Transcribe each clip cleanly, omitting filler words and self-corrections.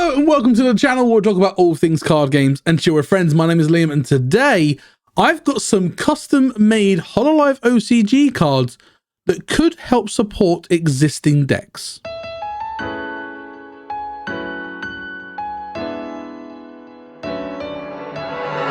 Hello and welcome to the channel where we talk about all things card games and chill with friends. My name is Liam and today I've got some custom made Hololive OCG cards that could help support existing decks.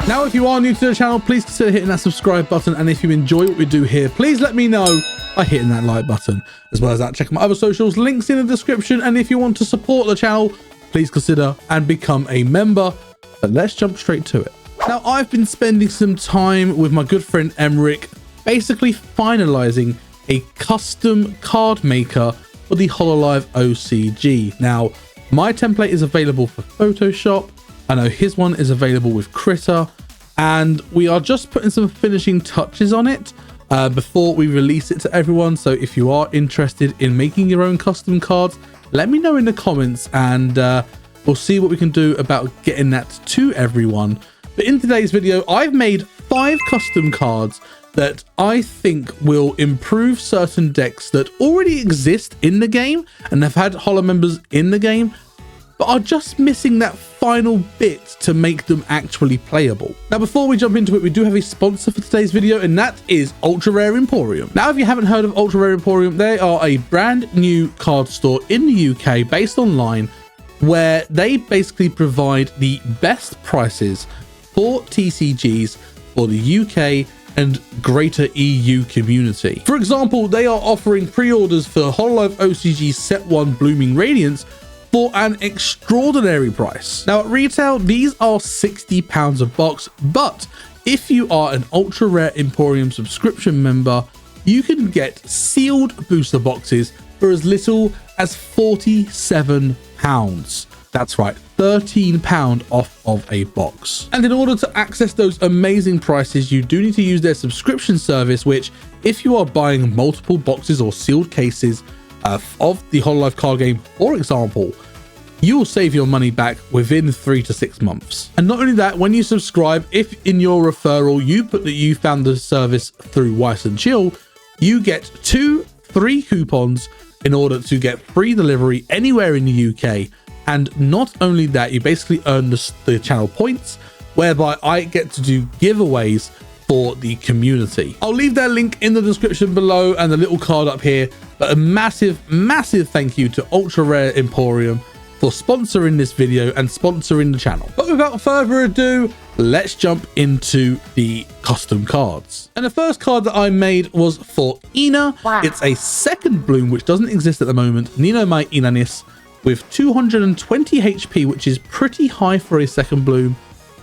Now, if you are new to the channel, please consider hitting that subscribe button, and if you enjoy what we do here, please let me know by hitting that like button. As well as that, check my other socials, links in the description, and if you want to support the channel, please consider and become a member. But let's jump straight to it. Now, I've been spending some time with my good friend Emmerich, basically finalizing a custom card maker for the Hololive OCG. Now, my template is available for Photoshop. I know his one is available with Critter, and we are just putting some finishing touches on it before we release it to everyone. So if you are interested in making your own custom cards, let me know in the comments, and we'll see what we can do about getting that to everyone. But in today's video, I've made 5 custom cards that I think will improve certain decks that already exist in the game and have had Holo members in the game, but are just missing that final bit to make them actually playable. Now, before we jump into it, we do have a sponsor for today's video, and that is Ultra Rare Emporium. Now, if you haven't heard of Ultra Rare Emporium, they are a brand new card store in the UK based online, where they basically provide the best prices for TCGs for the UK and greater EU community. For example, they are offering pre-orders for Hololive OCG Set 1 Blooming Radiance for an extraordinary price. Now, at retail, these are £60 a box, but if you are an Ultra Rare Emporium subscription member, you can get sealed booster boxes for as little as £47. That's right, £13 off of a box. And in order to access those amazing prices, you do need to use their subscription service, which, if you are buying multiple boxes or sealed cases of the Hololive card game, for example, you will save your money back within 3 to 6 months. And not only that, when you subscribe, if in your referral you put that you found the service through Weiss and Chill, you get 2 free coupons in order to get free delivery anywhere in the UK. And not only that, you basically earn the channel points, whereby I get to do giveaways for the community. I'll leave their link in the description below and the little card up here. But a massive thank you to Ultra Rare Emporium for sponsoring this video and sponsoring the channel. But without further ado, let's jump into the custom cards. And the first card that I made was for Ina. Wow. It's a second bloom, which doesn't exist at the moment, Nino Mai Inanis, with 220 HP, which is pretty high for a second bloom,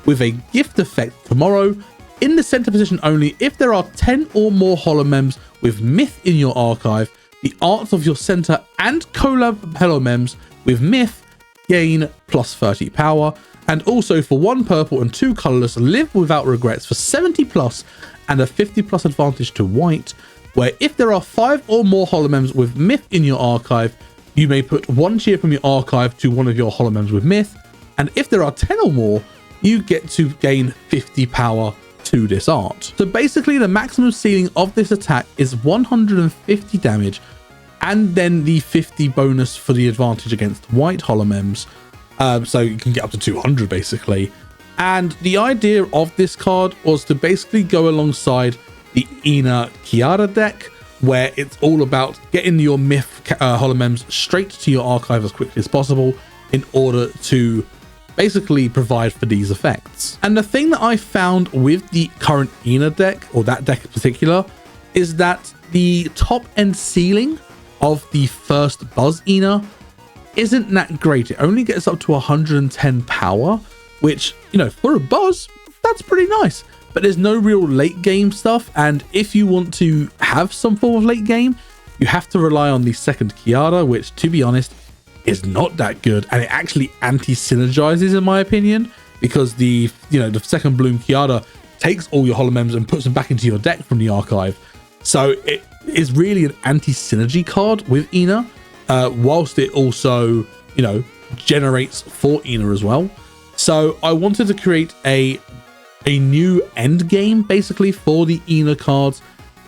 with a gift effect tomorrow. In the center position only, if there are 10 or more holomems with myth in your archive, the arts of your center and collab holomems with myth gain plus 30 power. And also for 1 purple and 2 colorless, live without regrets for 70 plus and a 50 plus advantage to white, where if there are 5 or more holomems with myth in your archive, you may put 1 cheer from your archive to one of your holomems with myth, and if there are 10 or more, you get to gain 50 power to this art. So basically, the maximum ceiling of this attack is 150 damage, and then the 50 bonus for the advantage against white holomems. So you can get up to 200 basically. And the idea of this card was to basically go alongside the Ina Kiara deck, where it's all about getting your myth holomems straight to your archive as quickly as possible in order to basically provide for these effects. And the thing that I found with the current Ina deck, or that deck in particular, is that the top end ceiling of the first Buzz Ina isn't that great. It only gets up to 110 power, which, you know, for a Buzz, that's pretty nice. But there's no real late game stuff, and if you want to have some form of late game, you have to rely on the second Kiara, which, to be honest, is not that good, and it actually anti-synergizes in my opinion, because the second bloom Kiara takes all your holomems and puts them back into your deck from the archive. So it is really an anti-synergy card with Ina, whilst it also, you know, generates for Ina as well. So I wanted to create a new end game basically for the Ina cards,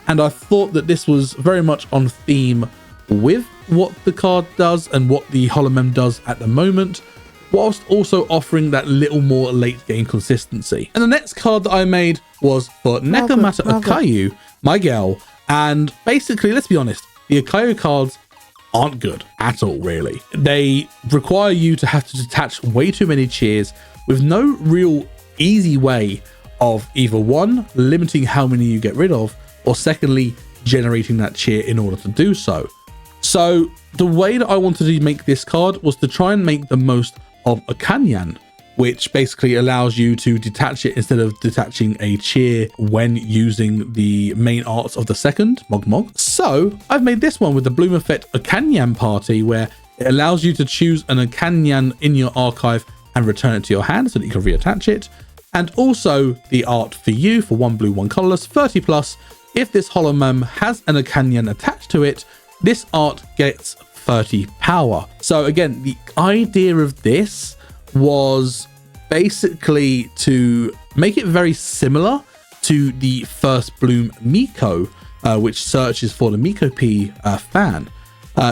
and I thought that this was very much on theme with what the card does and what the holomem does at the moment, whilst also offering that little more late game consistency. And the next card that I made was for Nekomata Akayu, my girl. And basically, let's be honest, the Akayu cards aren't good at all, really. They require you to have to detach way too many cheers with no real easy way of either one, limiting how many you get rid of, or secondly, generating that cheer in order to do so. So the way that I wanted to make this card was to try and make the most of a Kanyan, which basically allows you to detach it instead of detaching a cheer when using the main arts of the second, Mog. So I've made this one with the Bloom Effect Akanyan party, where it allows you to choose an Akanyan in your archive and return it to your hand so that you can reattach it. And also the art for you for 1 blue, 1 colorless, 30 plus. If this Holomem has an Akanyan attached to it, this art gets 30 power. So again, the idea of this was basically to make it very similar to the first Bloom Miko, which searches for the Miko P fan.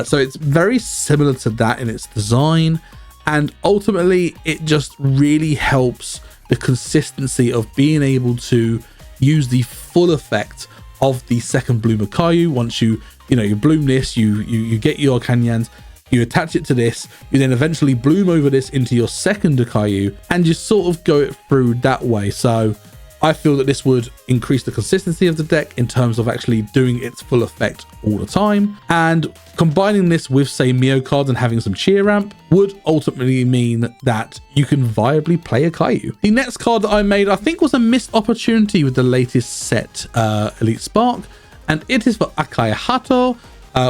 So it's very similar to that in its design, and ultimately it just really helps the consistency of being able to use the full effect of the second Bloom Akayu. Once you bloom this, you get your Kanyans, you attach it to this, you then eventually bloom over this into your second Akayu, and you sort of go it through that way. So I feel that this would increase the consistency of the deck in terms of actually doing its full effect all the time. And combining this with, say, Mio cards and having some cheer ramp would ultimately mean that you can viably play Akayu. The next card that I made, I think, was a missed opportunity with the latest set, Elite Spark, and it is for Akai Hato,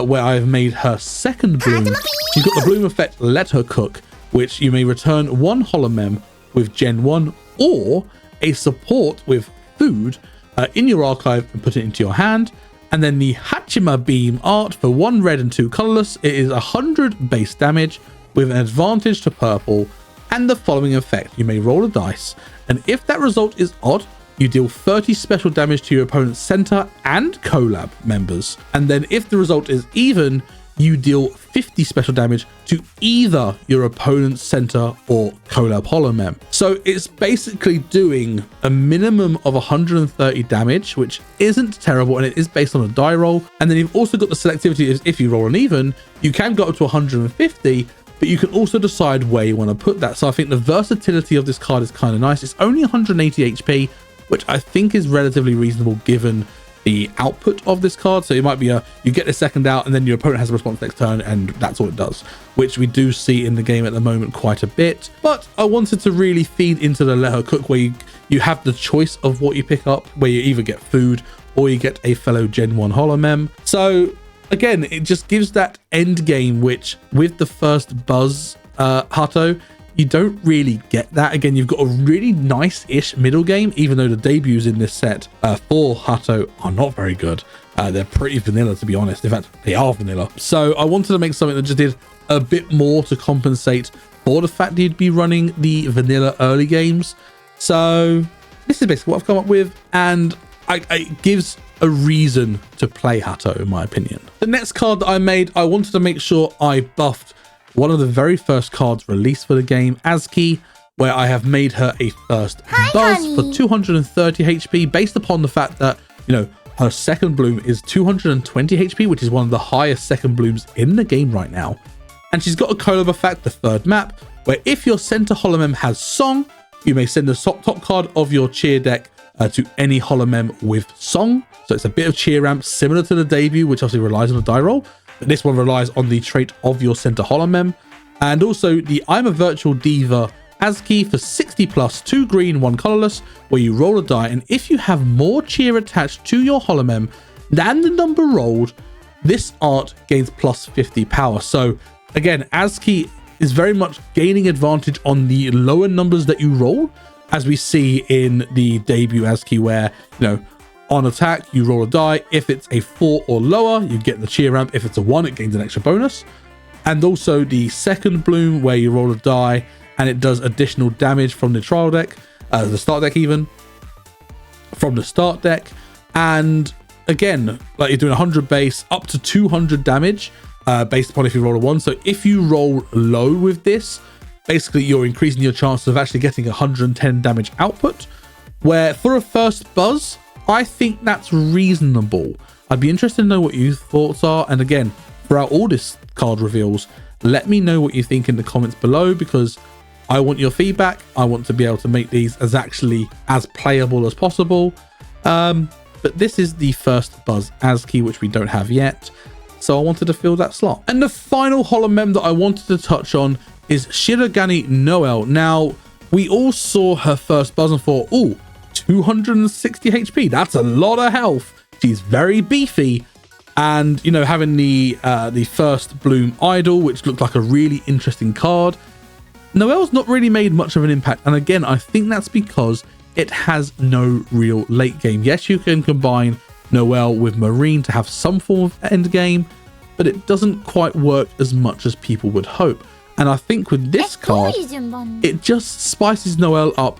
where I've made her second bloom. She's got the Bloom Effect Let Her Cook, which you may return 1 Holomem with Gen 1 or a support with food in your archive and put it into your hand. And then the Hachima Beam art for 1 red and 2 colorless. It is 100 base damage with an advantage to purple and the following effect. You may roll a dice, and if that result is odd, you deal 30 special damage to your opponent's center and collab members. And then if the result is even, you deal 50 special damage to either your opponent's center or collab holomem. So it's basically doing a minimum of 130 damage, which isn't terrible, and it is based on a die roll. And then you've also got the selectivity is if you roll an even, you can go up to 150, but you can also decide where you want to put that. So I think the versatility of this card is kind of nice. It's only 180 HP, which I think is relatively reasonable given the output of this card. So it might be you get the second out and then your opponent has a response next turn, and that's all it does, which we do see in the game at the moment quite a bit. But I wanted to really feed into the Let Her Cook, where you have the choice of what you pick up, where you either get food or you get a fellow Gen 1 Holomem. So again, it just gives that end game, which with the first Buzz Hato, you don't really get that. Again, you've got a really nice-ish middle game, even though the debuts in this set for Hato are not very good. They're pretty vanilla, to be honest. In fact, they are vanilla. So I wanted to make something that just did a bit more to compensate for the fact that you'd be running the vanilla early games. So this is basically what I've come up with, and it gives a reason to play Hato, in my opinion. The next card that I made, I wanted to make sure I buffed one of the very first cards released for the game, Azki, where I have made her a first Buzz for 230 HP, based upon the fact that, her second bloom is 220 HP, which is one of the highest second blooms in the game right now. And she's got a collab effect, the third map, where if your center Holomem has Song, you may send the top card of your cheer deck to any Holomem with Song. So it's a bit of cheer ramp, similar to the debut, which obviously relies on a die roll. This one relies on the trait of your center Holomem. And also the I'm a Virtual Diva Azki for 60 plus, 2 green, 1 colorless, where you roll a die, and if you have more cheer attached to your Holomem than the number rolled, this art gains plus 50 power. So again, Azki is very much gaining advantage on the lower numbers that you roll, as we see in the debut Azki, where, on attack, you roll a die. If it's a 4 or lower, you get the cheer ramp. If it's a 1, it gains an extra bonus. And also the second bloom, where you roll a die and it does additional damage from the trial deck, the start deck even, from the start deck. And again, like, you're doing 100 base, up to 200 damage, based upon if you roll a 1. So if you roll low with this, basically you're increasing your chances of actually getting 110 damage output, where for a first buzz, I think that's reasonable. I'd be interested to know what your thoughts are. And again, throughout all this card reveals, let me know what you think in the comments below, because I want your feedback. I want to be able to make these as playable as possible. But this is the first buzz ASCII, which we don't have yet. So I wanted to fill that slot. And the final holomem that I wanted to touch on is Shirogane Noelle. Now, we all saw her first buzz and thought, oh, 260 HP. That's a lot of health. She's very beefy. And, you know, having the first Bloom Idol, which looked like a really interesting card. Noelle's not really made much of an impact. And again, I think that's because it has no real late game. Yes, you can combine Noelle with Marine to have some form of end game, but it doesn't quite work as much as people would hope. And I think with this card, it just spices Noelle up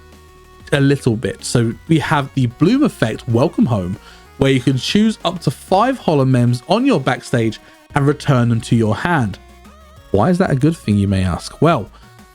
a little bit. So we have the Bloom effect, Welcome Home, where you can choose up to 5 holomems on your backstage and return them to your hand. Why is that a good thing, you may ask? Well,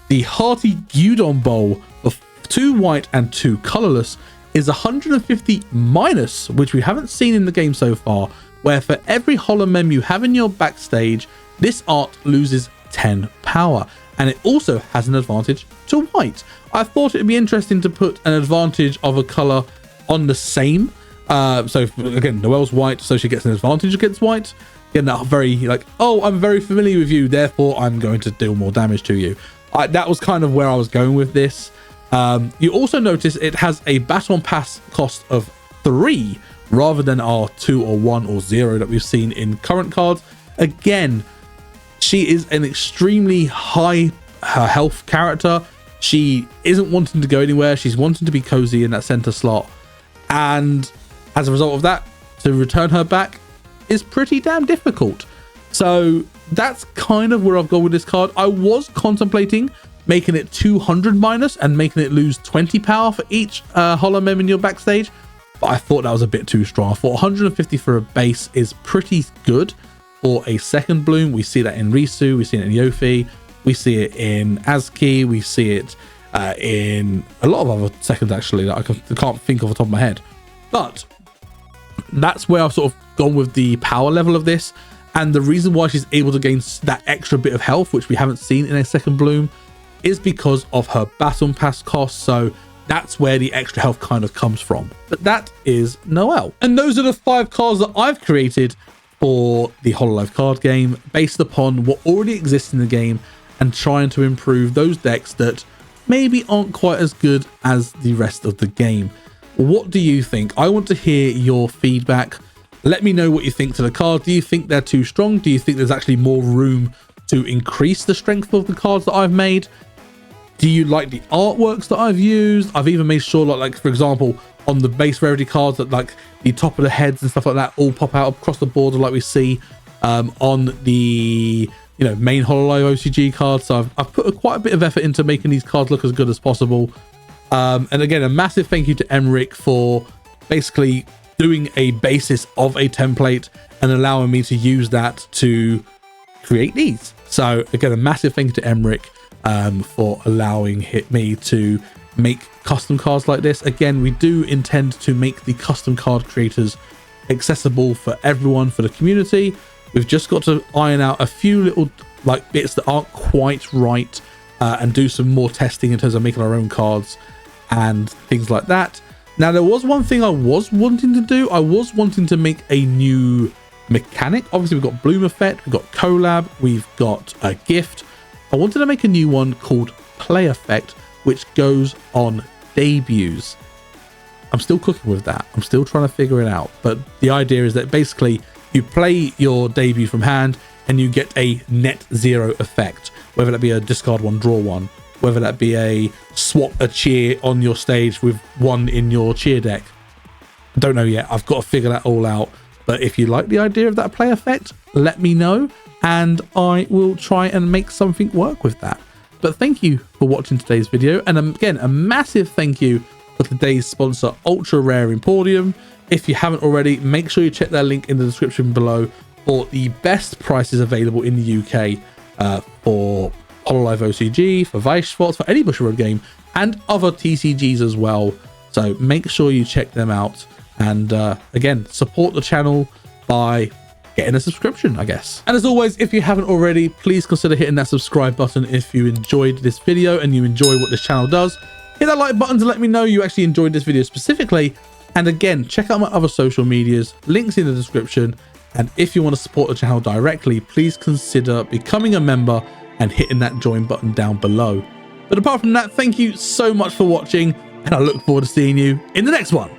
the Hearty Gyudon Bowl of 2 white and 2 colorless is 150 minus, which we haven't seen in the game so far, where for every holomem you have in your backstage, this art loses 10 power. And it also has an advantage to white. I thought it'd be interesting to put an advantage of a color on the same. So again, Noelle's white, so she gets an advantage against white. Again, that very like, oh, I'm very familiar with you, therefore I'm going to deal more damage to you. That was kind of where I was going with this. You also notice it has a baton pass cost of 3 rather than our 2 or 1 or 0 that we've seen in current cards. Again, she is an extremely high health character. She isn't wanting to go anywhere. She's wanting to be cozy in that center slot. And as a result of that, to return her back is pretty damn difficult. So that's kind of where I've gone with this card. I was contemplating making it 200 minus and making it lose 20 power for each holomem in your backstage, but I thought that was a bit too strong. I thought 150 for a base is pretty good for a second Bloom. We see that in Risu, we see it in Yofi, we see it in ASCII, we see it in a lot of other seconds actually that I can't think of off the top of my head. But that's where I've sort of gone with the power level of this. And the reason why she's able to gain that extra bit of health, which we haven't seen in a second Bloom, is because of her baton pass cost. So that's where the extra health kind of comes from. But that is Noelle. And those are the 5 cards that I've created for the Hololive card game based upon what already exists in the game and trying to improve those decks that maybe aren't quite as good as the rest of the game. What do you think? I want to hear your feedback. Let me know what you think to the card. Do you think they're too strong? Do you think there's actually more room to increase the strength of the cards that I've made? Do you like the artworks that I've used? I've even made sure like for example, on the base rarity cards that like the top of the heads and stuff like that all pop out across the border like we see on the main Hololive OCG cards. So I've put quite a bit of effort into making these cards look as good as possible. And again, a massive thank you to Emmerich for basically doing a basis of a template and allowing me to use that to create these. So again, a massive thank you to Emmerich for allowing me to make custom cards like this. Again, we do intend to make the custom card creators accessible for everyone, for the community. We've just got to iron out a few little like bits that aren't quite right and do some more testing in terms of making our own cards and things like that. Now, there was one thing I was wanting to do. I was wanting to make a new mechanic. Obviously, we've got Bloom Effect, we've got Collab, we've got a Gift. I wanted to make a new one called Play Effect, which goes on debuts. I'm still cooking with that. I'm still trying to figure it out. But the idea is that basically you play your debut from hand and you get a net 0 effect, whether that be a discard 1, draw 1, whether that be a swap a cheer on your stage with 1 in your cheer deck. I don't know yet. I've got to figure that all out. But if you like the idea of that play effect, let me know and I will try and make something work with that. But thank you for watching today's video. And again, a massive thank you for today's sponsor, Ultra Rare Emporium. If you haven't already, make sure you check their link in the description below for the best prices available in the UK for Hololive OCG, for Weissschwarz, for any Bushiroad game, and other TCGs as well. So make sure you check them out. And again, support the channel by getting a subscription, I guess. And as always, if you haven't already, please consider hitting that subscribe button if you enjoyed this video and you enjoy what this channel does. Hit that like button to let me know you actually enjoyed this video specifically. And again, check out my other social medias, links in the description. And if you want to support the channel directly, please consider becoming a member and hitting that join button down below. But apart from that, thank you so much for watching, and I look forward to seeing you in the next one.